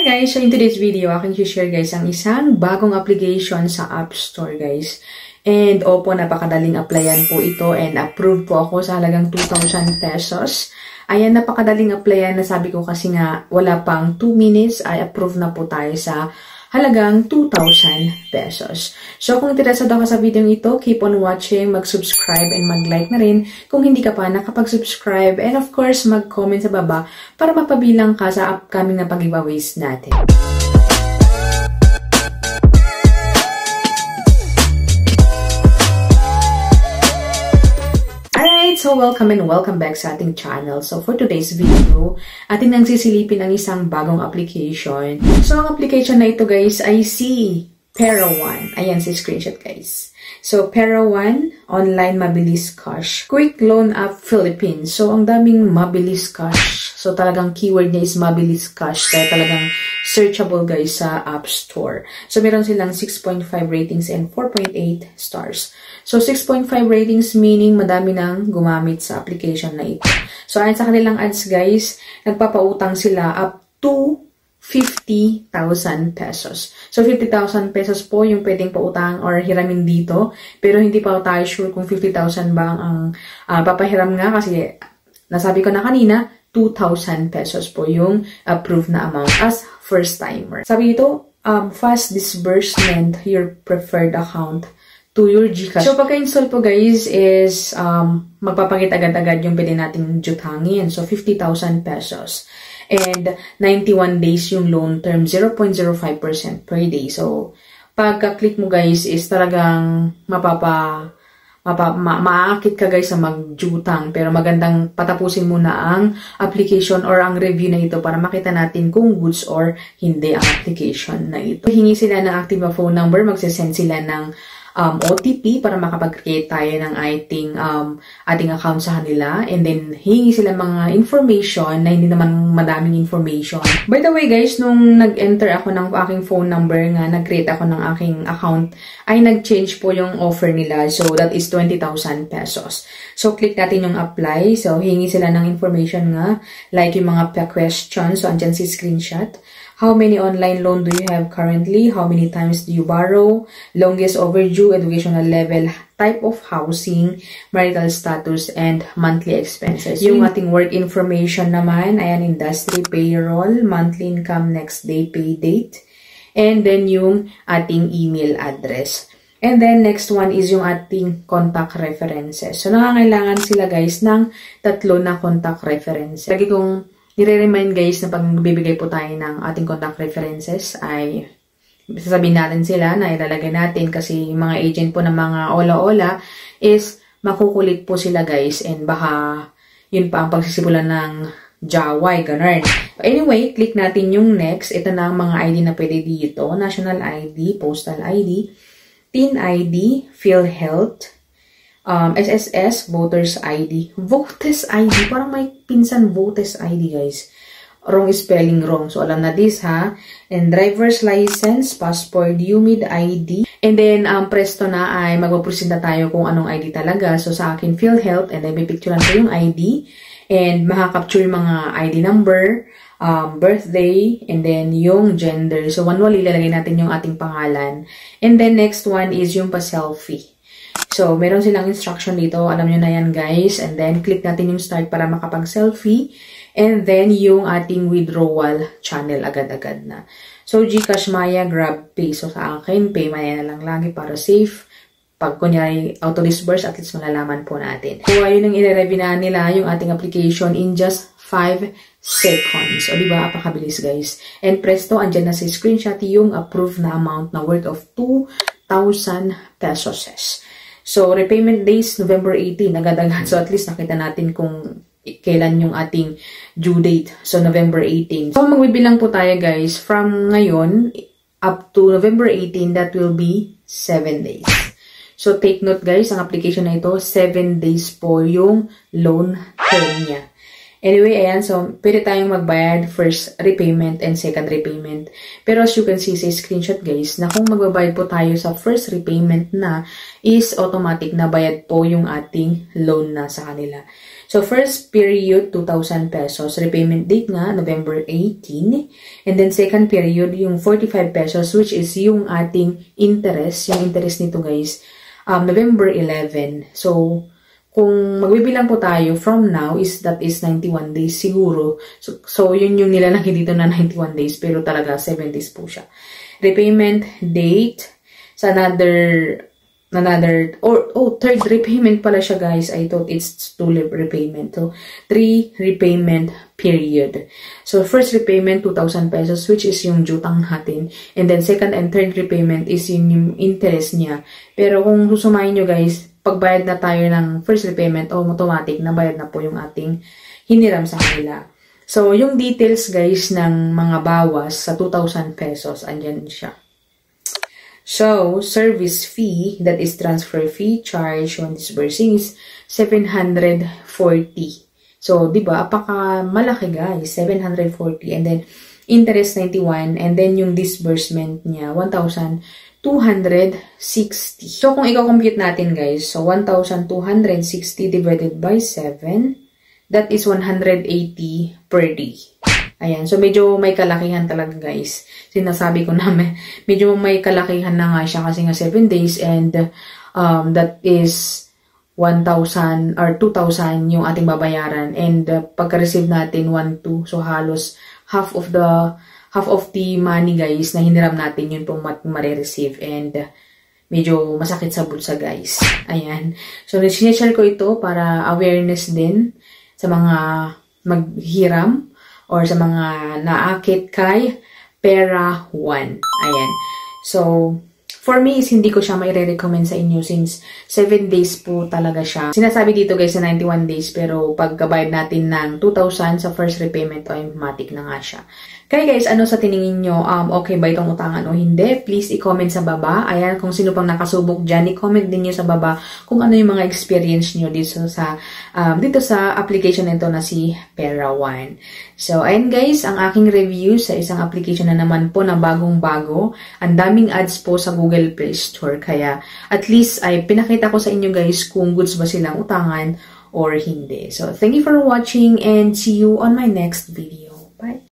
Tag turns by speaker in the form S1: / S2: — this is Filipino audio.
S1: Hi guys! So in today's video, aking share guys ang isang bagong application sa App Store guys. And opo, napakadaling applyan po ito and approved po ako sa halagang 2,000 pesos. Ayan, napakadaling applyan na sabi ko kasi nga wala pang 2 minutes ay approve na po tayo sa halagang 2,000 pesos. So kung interesado ka sa video ito, keep on watching, mag-subscribe and mag-like na rin kung hindi ka pa nakapag-subscribe. And of course, mag-comment sa baba para mapabilang ka sa upcoming na pag-giveaways natin. So welcome and welcome back sa ating channel. So for today's video, atin nang sisilipin ang isang bagong application. So ang application na ito guys ay si Pera1. Ayan si screenshot guys. So Pera1, online mabilis cash. Quick loan app Philippines. So ang daming mabilis cash. So talagang keyword niya is mabilis cash. Kaya talagang searchable guys sa App Store. So meron silang 6.5 ratings and 4.8 stars. So 6.5 ratings meaning madami nang gumamit sa application na ito. So ayon sa kanilang ads guys, nagpapautang sila up to 50,000 pesos. So 50,000 pesos po yung pwedeng pautang or hiramin dito. Pero hindi pa tayo sure kung 50,000 ba ang papahiram nga kasi nasabi ko na kanina 2,000 pesos po yung approved na amount as first timer. Sabi dito, fast disbursement your preferred account to your GCash. So, pagka-install po guys is magpapakita agad-agad yung pwede nating jutangin. So, 50,000 pesos. And 91 days yung loan term, 0.05% per day. So, pagka-click mo guys is talagang maakit ka guys sa magjutang. Pero magandang patapusin muna ang application or ang review na ito para makita natin kung goods or hindi ang application na ito. Hingi sila ng active phone number, magsasend sila ng OTP para makapag-create tayo ng ating account sa kanila. And then, hingi sila mga information na hindi naman madaming information. By the way guys, nung nag-enter ako ng aking phone number nga, nag-create ako ng aking account, ay nag-change po yung offer nila. So, that is 20,000 pesos. So, click natin yung apply. So, hingi sila ng information nga, like yung mga questions. So, andyan si screenshot. How many online loan do you have currently? How many times do you borrow? Longest overdue, educational level, type of housing, marital status, and monthly expenses. Yung ating work information naman, ayan, industry, payroll, monthly income, next day, pay date, and then yung ating email address. And then, next one is yung ating contact references. So, nangangailangan sila guys ng 3 na contact references. Lagi kong nire-remind guys na pag bibigay po tayo ng ating contact references ay sasabihin natin sila na ilalagay natin kasi yung mga agent po ng mga ola-ola is makukulit po sila guys and baka yun pa ang pagsisimulan ng jaway, ganun. Anyway, click natin yung next. Ito na ang mga ID na pwede dito. National ID, Postal ID, Teen ID, PhilHealth, SSS, Voters ID. Voters ID. Parang may pinsan Voters ID, guys. Wrong spelling, wrong. So, alam na this, ha? And driver's license, passport, UMID ID. And then, presto na ay magpaproceed na tayo kung anong ID talaga. So, sa akin, PhilHealth. And then, may picturean ko yung ID. And, makakapture yung mga ID number, birthday, and then yung gender. So, manually, ilalagay natin yung ating pangalan. And then, next one is yung pa-selfie. So, meron silang instruction dito. Alam nyo na yan, guys. And then, click natin yung start para makapag-selfie. And then, yung ating withdrawal channel agad-agad na. So, GCash, Maya, GrabPay. So, sa akin, pay Maya na lang lagi para safe. Pag kunyari auto-disburse, at least malalaman po natin. So, ayun ang i-review na nila yung ating application in just 5 seconds. O, diba? Apakabilis, guys. And presto, andyan na sa screenshot yung approved na amount na worth of 2,000 pesos. So, repayment days, November 18, agad-agad. So, at least nakita natin kung kailan yung ating due date. So, November 18. So, magbibilang po tayo, guys, from ngayon up to November 18, that will be 7 days. So, take note, guys, ang application na ito, 7 days po yung loan term niya. Anyway, ayan, so pwede tayong magbayad first repayment and second repayment. Pero as you can see sa screenshot guys, na kung magbabayad po tayo sa first repayment na is automatic na bayad po yung ating loan na sa kanila. So first period, 2,000 pesos. Repayment date nga, November 18. And then second period, yung 45 pesos which is yung ating interest. Yung interest nito guys, November 11. So, kung magbibilang po tayo from now that is 91 days siguro. So yun yung nilalaki dito na 91 days pero talaga 7 days po siya. Repayment date sa third repayment pala siya guys. I thought it's 2 repayment. So 3 repayment period. So first repayment 2,000 pesos which is yung jutang natin. And then second and third repayment is yung interest niya. Pero kung susumahin nyo guys, pagbayad na tayo ng first repayment, automatic na bayad na po yung ating hiniram sa kanila. So, yung details guys ng mga bawas sa 2,000 pesos, andyan siya. So, service fee, that is transfer fee, charge on disbursing is 740. So, di ba, apaka malaki guys, 740. And then, interest 91. And then, yung disbursement niya, 1,260. So, kung i-compute natin guys, so 1,260 divided by 7, that is 180 per day. Ayan, so medyo may kalakihan talaga guys. Sinasabi ko namin, medyo may kalakihan na nga siya kasi nga 7 days and that is 1,000 or 2,000 yung ating babayaran. And pagka-receive natin 1,2, so halos half of the money guys na hiniram natin yun pong marireceive and medyo masakit sa bulsa guys. Ayan. So, sinishare ko ito para awareness din sa mga maghiram or sa mga naakit kay Pera 1. Ayan. So, for me is hindi ko siya maire-recommend sa inyo since 7 days po talaga siya. Sinasabi dito guys na 91 days pero pagkabayad natin ng 2,000 sa first repayment automatic na nga siya. Kaya guys, ano sa tiningin nyo? Okay ba itong utangan o hindi? Please i-comment sa baba. Ayan, kung sino pang nakasubok dyan, i-comment din nyo sa baba kung ano yung mga experience nyo dito sa application nito na si Pera 1. So, ayan guys, ang aking review sa isang application na naman po na bagong-bago. Ang daming ads po sa Google Play Store. Kaya, at least ay pinakita ko sa inyo guys kung goods ba silang utangan or hindi. So, thank you for watching and see you on my next video. Bye!